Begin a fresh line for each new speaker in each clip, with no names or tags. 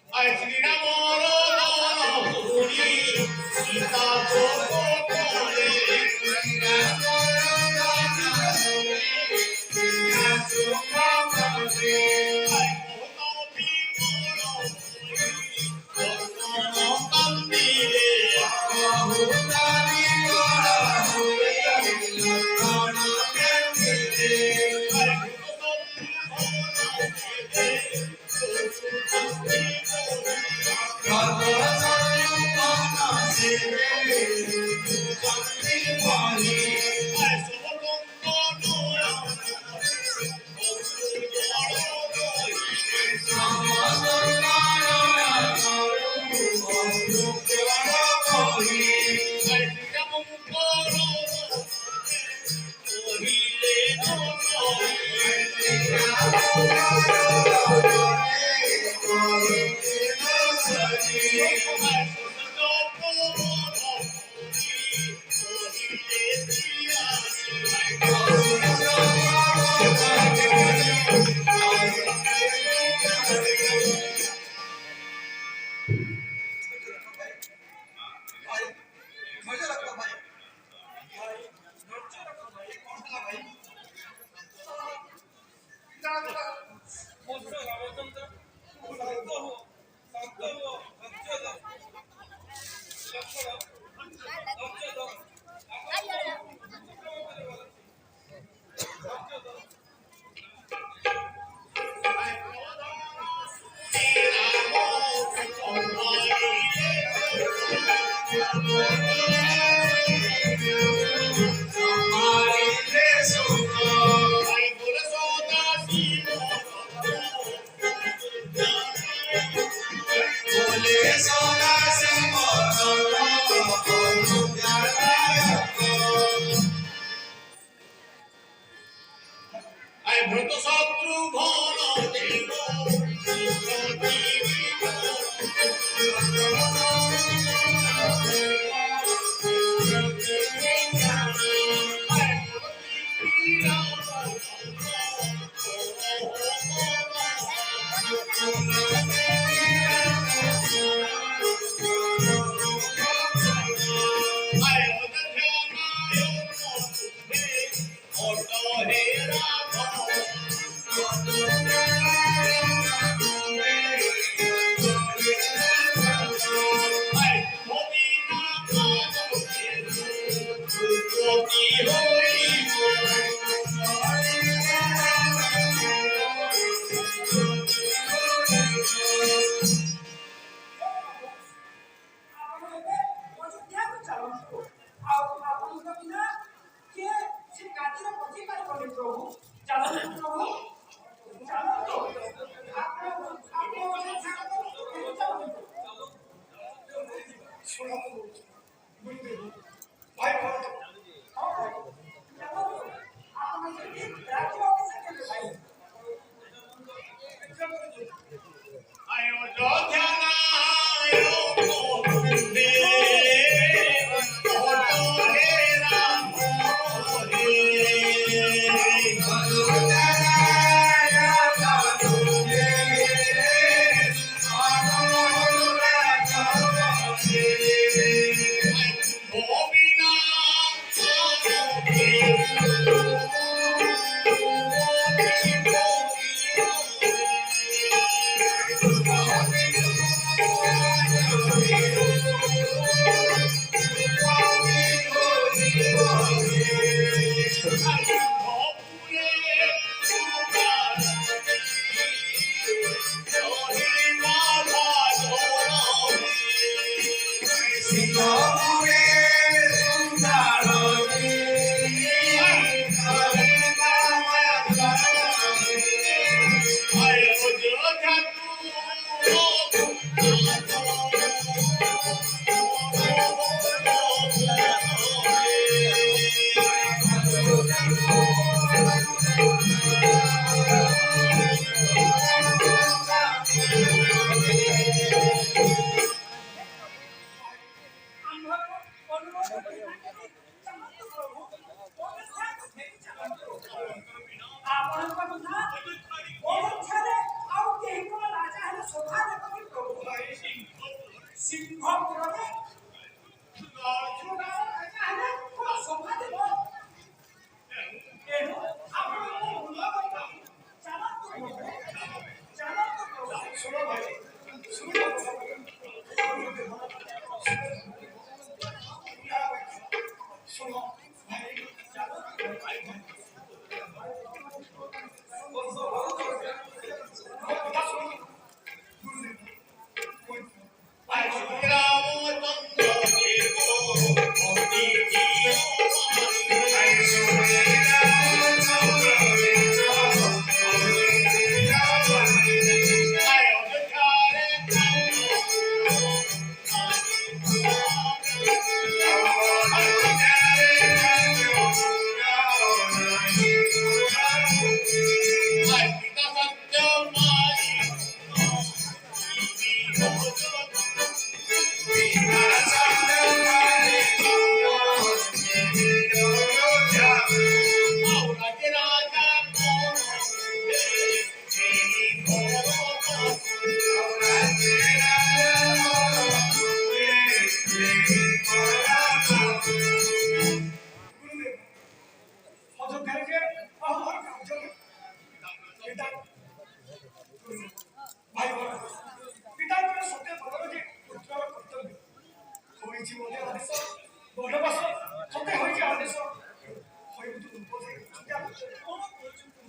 আর শ্রীরামর পুরী সীতা গোপনে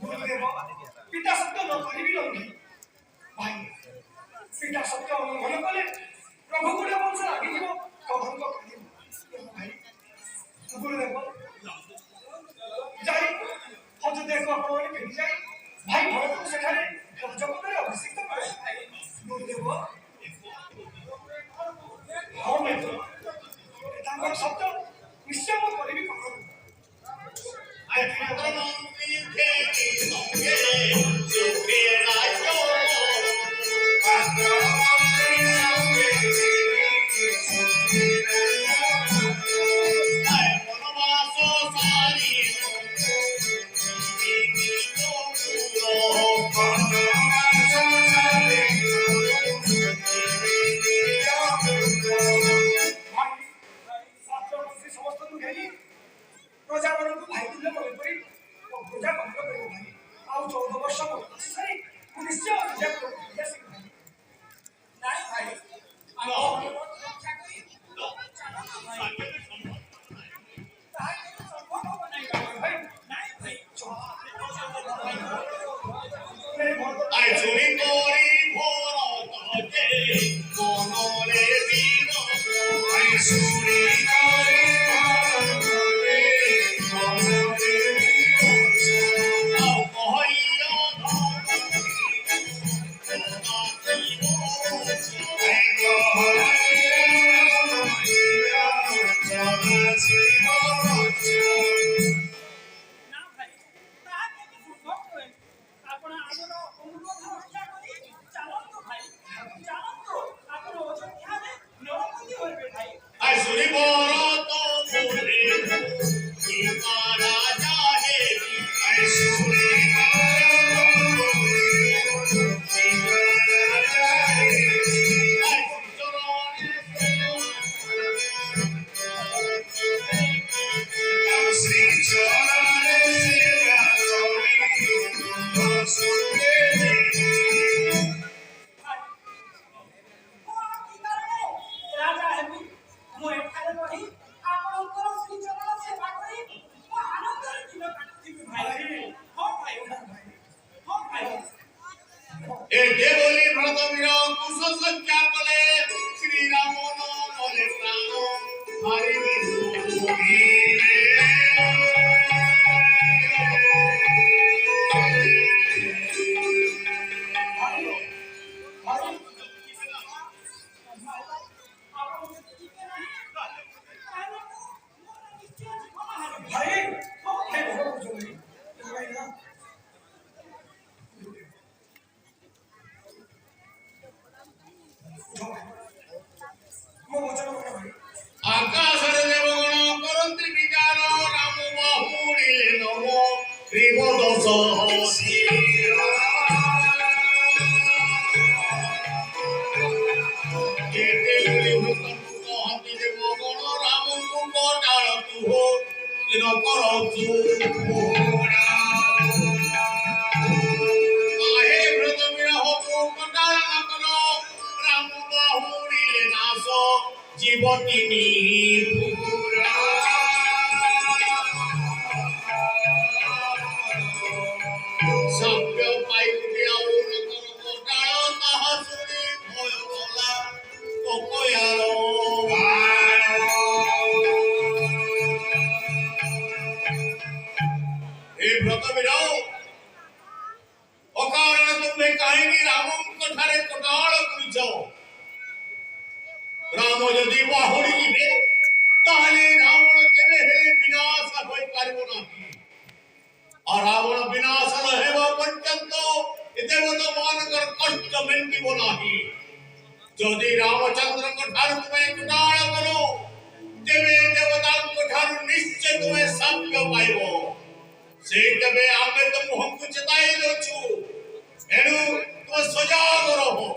गुरुदेव पिता सत्य न करिबि लंघी भाई पिता सत्य उल्लंघन कले प्रभु गुणे वंश लागी जीव कलंक करिब भाई गुरुदेव जाई हज देखो अपन फेरी जाई भाई भरत को सेठारे जगत अभिषेक करे गुरुदेव हाँ मैं तांकर सत्य निश्चय मत करिबि कलंक प्रजाମାନଙ୍କୁ ଭାଇ ତୁଲ୍ୟ କରି ପୂଜା କରିବ ଭାଇ ଆଉ 14 ବର୍ଷ ବୟସ ସାରି ନିଶ୍ଚୟ ପୂଜା କରିବ ନାଇଁ ଭାଇ ଆମ ରକ୍ଷା କରି
I churi kori bhorot je monore dino I churi kori bhorot je monore dino au kohiyo Asuri boroto mure Ikara jahe Asuri boroto mure Ikara jahe Asri chorane sira
Raja heavy मु एठारे रही आपनकर श्री चरण सेवा करी मु आनंदर दिन काटुथिबि भाई हो भाई हो भाई
ए देवली भरतवीर कुश संख्या कले श्री राम नमले प्राण हरि विभूति आकाशरे देवगण करन्ति विचार राम बाहुले नमो त्रिवदश केते भूतमुख हति देवगण राम को डाल तु हो दिन करतु आहे भ्रतवीर हो कंडाल न करो राम बाहुले नाश जीवतिनी पुरा सभ्य पाइपुटी आउ नगर कोटाळ ताहा सुनी भय गला कोकोयालो हे भ्रतवीर अकारण तुम्हें काहेकि रामଙ୍କ ଠାରେ कोटाळ करिଛ राम यदि बाहुरी जीवे ताहले रावण केबे हेले विनाश होई पारिबो नाही और रावण विनाश हेबो पर्यंत एते बद मानकर कष्ट मेंटिबो नाही यदि रामचंद्रଙ୍କ ठाରୁ तुमे कुटाळ करो तेबे देवताଙ୍କ ठाରୁ निश्चय तुमे सत्य पाइबो से तबे आमे तो मुहंकु चेताई दोछु एनु तो सजाग रहो